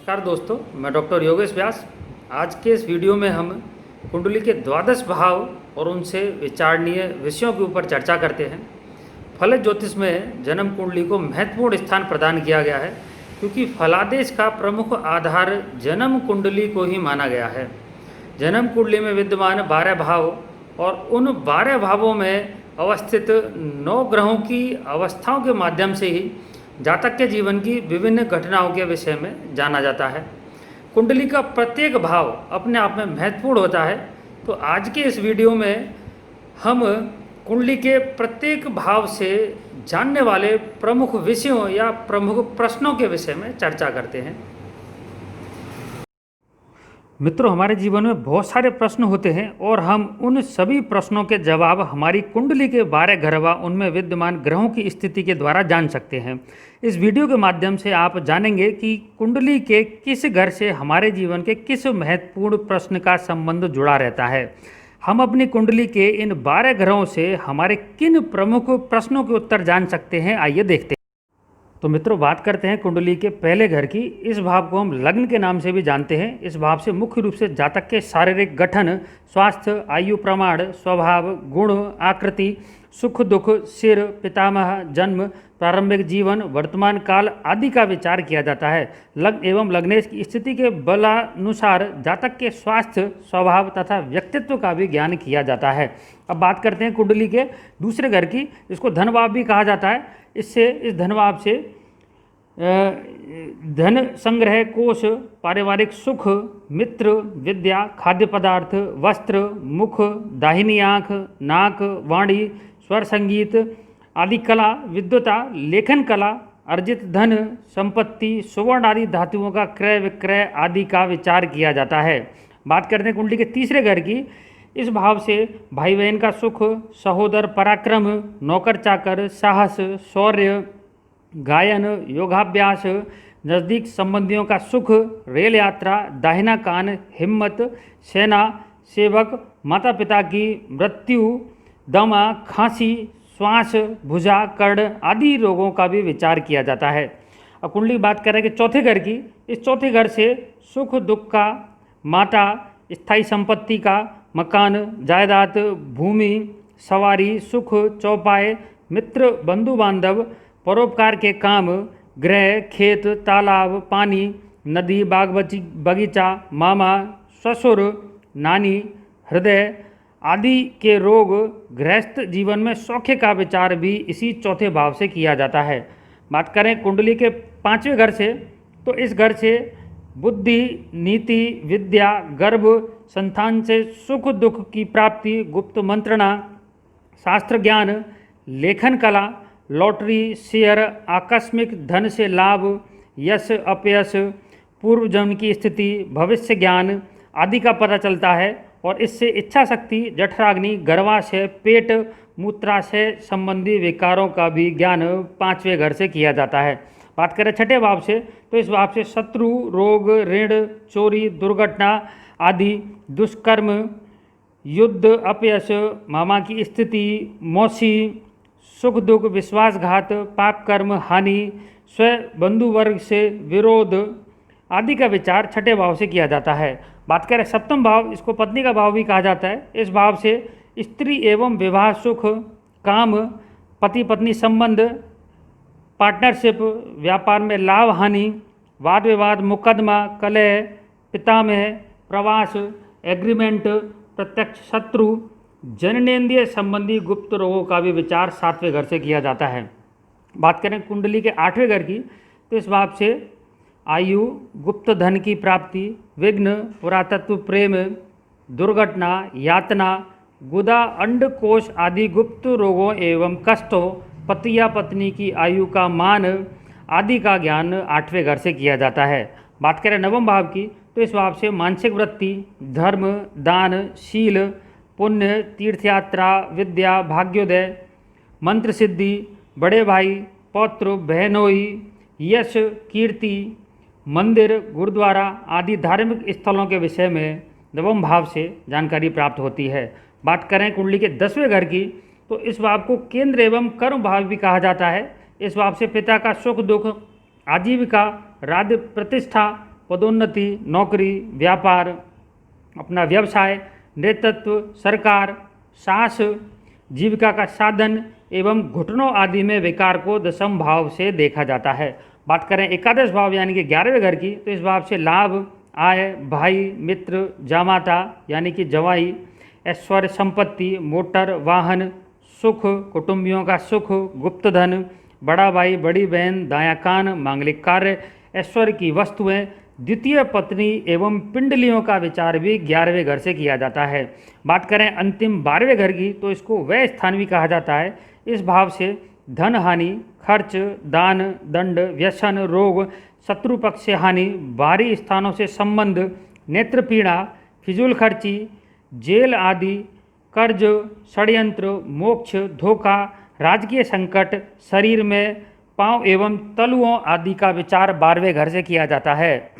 नमस्कार दोस्तों, मैं डॉक्टर योगेश व्यास। आज के इस वीडियो में हम कुंडली के द्वादश भाव और उनसे विचारणीय विषयों के ऊपर चर्चा करते हैं। फलक ज्योतिष में जन्म कुंडली को महत्वपूर्ण स्थान प्रदान किया गया है, क्योंकि फलादेश का प्रमुख आधार जन्म कुंडली को ही माना गया है। जन्म कुंडली में विद्यमान 12 भाव और उन 12 भावों में अवस्थित 9 ग्रहों की अवस्थाओं के माध्यम से ही जातक के जीवन की विभिन्न घटनाओं के विषय में जाना जाता है। कुंडली का प्रत्येक भाव अपने आप में महत्वपूर्ण होता है। तो आज के इस वीडियो में हम कुंडली के प्रत्येक भाव से जानने वाले प्रमुख विषयों या प्रमुख प्रश्नों के विषय में चर्चा करते हैं। मित्रों, हमारे जीवन में बहुत सारे प्रश्न होते हैं और हम उन सभी प्रश्नों के जवाब हमारी कुंडली के 12 घर व उनमें विद्यमान ग्रहों की स्थिति के द्वारा जान सकते हैं। इस वीडियो के माध्यम से आप जानेंगे कि कुंडली के किस घर से हमारे जीवन के किस महत्वपूर्ण प्रश्न का संबंध जुड़ा रहता है। हम अपनी कुंडली के इन 12 ग्रहों से हमारे किन प्रमुख प्रश्नों के उत्तर जान सकते हैं, आइए देखते हैं। तो मित्रों, बात करते हैं कुंडली के पहले घर की। इस भाव को हम लग्न के नाम से भी जानते हैं। इस भाव से मुख्य रूप से जातक के शारीरिक गठन, स्वास्थ्य, आयु प्रमाण, स्वभाव, गुण, आकृति, सुख दुख, सिर, पितामह, जन्म, प्रारंभिक जीवन, वर्तमान काल आदि का विचार किया जाता है। लग्न एवं लग्नेश की स्थिति के बलानुसार जातक के स्वास्थ्य, स्वभाव तथा व्यक्तित्व का भी ज्ञान किया जाता है। अब बात करते हैं कुंडली के दूसरे घर की। इसको धन भाव भी कहा जाता है। इस धन भाव से धन संग्रह, कोष, पारिवारिक सुख, मित्र, विद्या, खाद्य पदार्थ, वस्त्र, मुख, दाहिनी आँख, नाक, वाणी, स्वर संगीत आदि कला, विद्वता, लेखन कला, अर्जित धन, संपत्ति, सुवर्ण आदि धातुओं का क्रय विक्रय आदि का विचार किया जाता है। बात करते हैं कुंडली के तीसरे घर की। इस भाव से भाई बहन का सुख, सहोदर पराक्रम, नौकर चाकर, साहस, शौर्य, गायन, योगाभ्यास, नज़दीक संबंधियों का सुख, रेल यात्रा, दाहिना कान, हिम्मत, सेना, सेवक, माता पिता की मृत्यु, दमा, खांसी, श्वास, भुजा, कर्ण आदि रोगों का भी विचार किया जाता है। अब कुंडली की बात करें कि चौथे घर की। इस चौथे घर से सुख दुख का, माता, स्थायी संपत्ति का, मकान, जायदाद, भूमि, सवारी, सुख, चौपाए, मित्र, बंधु बांधव, परोपकार के काम, गृह, खेत, तालाब, पानी, नदी, बाग बगीचा, मामा, ससुर, नानी, हृदय आदि के रोग, गृहस्थ जीवन में सौख्य का विचार भी इसी चौथे भाव से किया जाता है। बात करें कुंडली के पांचवें घर से, तो इस घर से बुद्धि, नीति, विद्या, गर्भ, संतान से सुख दुख की प्राप्ति, गुप्त मंत्रणा, शास्त्र ज्ञान, लेखन कला, लॉटरी, शेयर, आकस्मिक धन से लाभ, यश अपयश, पूर्व जन्म की स्थिति, भविष्य ज्ञान आदि का पता चलता है। और इससे इच्छा शक्ति, जठराग्नि, गर्भाशय, पेट, मूत्राशय संबंधी विकारों का भी ज्ञान पांचवें घर से किया जाता है। बात करें छठे भाव से, तो इस भाव से शत्रु, रोग, ऋण, चोरी, दुर्घटना आदि, दुष्कर्म, युद्ध, अपयश, मामा की स्थिति, मौसी, सुख दुख, विश्वासघात, पाप कर्म, हानि, स्व बंधु वर्ग से विरोध आदि का विचार छठे भाव से किया जाता है। बात करें सप्तम भाव, इसको पत्नी का भाव भी कहा जाता है। इस भाव से स्त्री एवं विवाह सुख, काम, पति पत्नी संबंध, पार्टनरशिप, व्यापार में लाभ हानि, वाद विवाद, मुकदमा, कलह, पितामह, प्रवास, एग्रीमेंट, प्रत्यक्ष शत्रु, जननेंद्रिय संबंधी गुप्त रोगों का भी विचार सातवें घर से किया जाता है। बात करें कुंडली के आठवें घर की, तो इस भाव से आयु, गुप्त धन की प्राप्ति, विघ्न, पुरातत्व, प्रेम, दुर्घटना, यातना, गुदा, अंडकोश आदि गुप्त रोगों एवं कष्टों, पति या पत्नी की आयु का मान आदि का ज्ञान आठवें घर से किया जाता है। बात करें नवम भाव की, तो इस भाव से मानसिक वृत्ति, धर्म, दान, शील, पुण्य, तीर्थयात्रा, विद्या, भाग्योदय, मंत्र सिद्धि, बड़े भाई, पौत्र, बहनोई, यश, कीर्ति, मंदिर, गुरुद्वारा आदि धार्मिक स्थलों के विषय में नवम भाव से जानकारी प्राप्त होती है। बात करें कुंडली के 10वें घर की, तो इस भाव को केंद्र एवं कर्म भाव भी कहा जाता है। इस भाव से पिता का सुख दुख, आजीविका, राज्य प्रतिष्ठा, पदोन्नति, नौकरी, व्यापार, अपना व्यवसाय, नेतृत्व, सरकार, सास, जीविका का साधन एवं घुटनों आदि में विकार को दशम भाव से देखा जाता है। बात करें एकादश भाव यानी कि 11वें घर की, तो इस भाव से लाभ, आय, भाई, मित्र, जामाता यानी कि जवाई, ऐश्वर्य, संपत्ति, मोटर, वाहन, सुख, कुटुंबियों का सुख, गुप्त धन, बड़ा भाई, बड़ी बहन, दायां कान, मांगलिक कार्य, ऐश्वर्य की वस्तुएं, द्वितीय पत्नी एवं पिंडलियों का विचार भी 11वें घर से किया जाता है। बात करें अंतिम 12वें घर की, तो इसको व्यय स्थान भी कहा जाता है। इस भाव से धन हानि, खर्च, दान, दंड, व्यसन, रोग, शत्रु पक्ष से हानि, बाहरी स्थानों से संबंध, नेत्र पीड़ा, फिजूल खर्ची, जेल आदि, कर्ज, षड्यंत्र, मोक्ष, धोखा, राजकीय संकट, शरीर में पांव एवं तलुओं आदि का विचार 12वें घर से किया जाता है।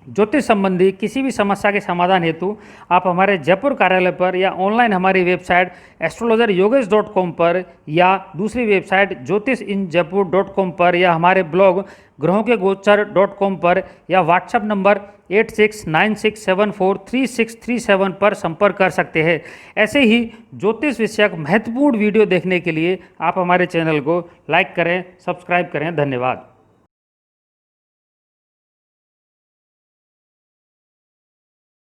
ज्योतिष संबंधी किसी भी समस्या के समाधान हेतु आप हमारे जयपुर कार्यालय पर या ऑनलाइन हमारी वेबसाइट astrologeryogesh.com पर या दूसरी वेबसाइट jyotishinjaipur.com पर या हमारे ब्लॉग ग्रहों के गोचर.com पर या व्हाट्सएप नंबर 8696743637 पर संपर्क कर सकते हैं। ऐसे ही ज्योतिष विषयक महत्वपूर्ण वीडियो देखने के लिए आप हमारे चैनल को लाइक करें, सब्सक्राइब करें। धन्यवाद।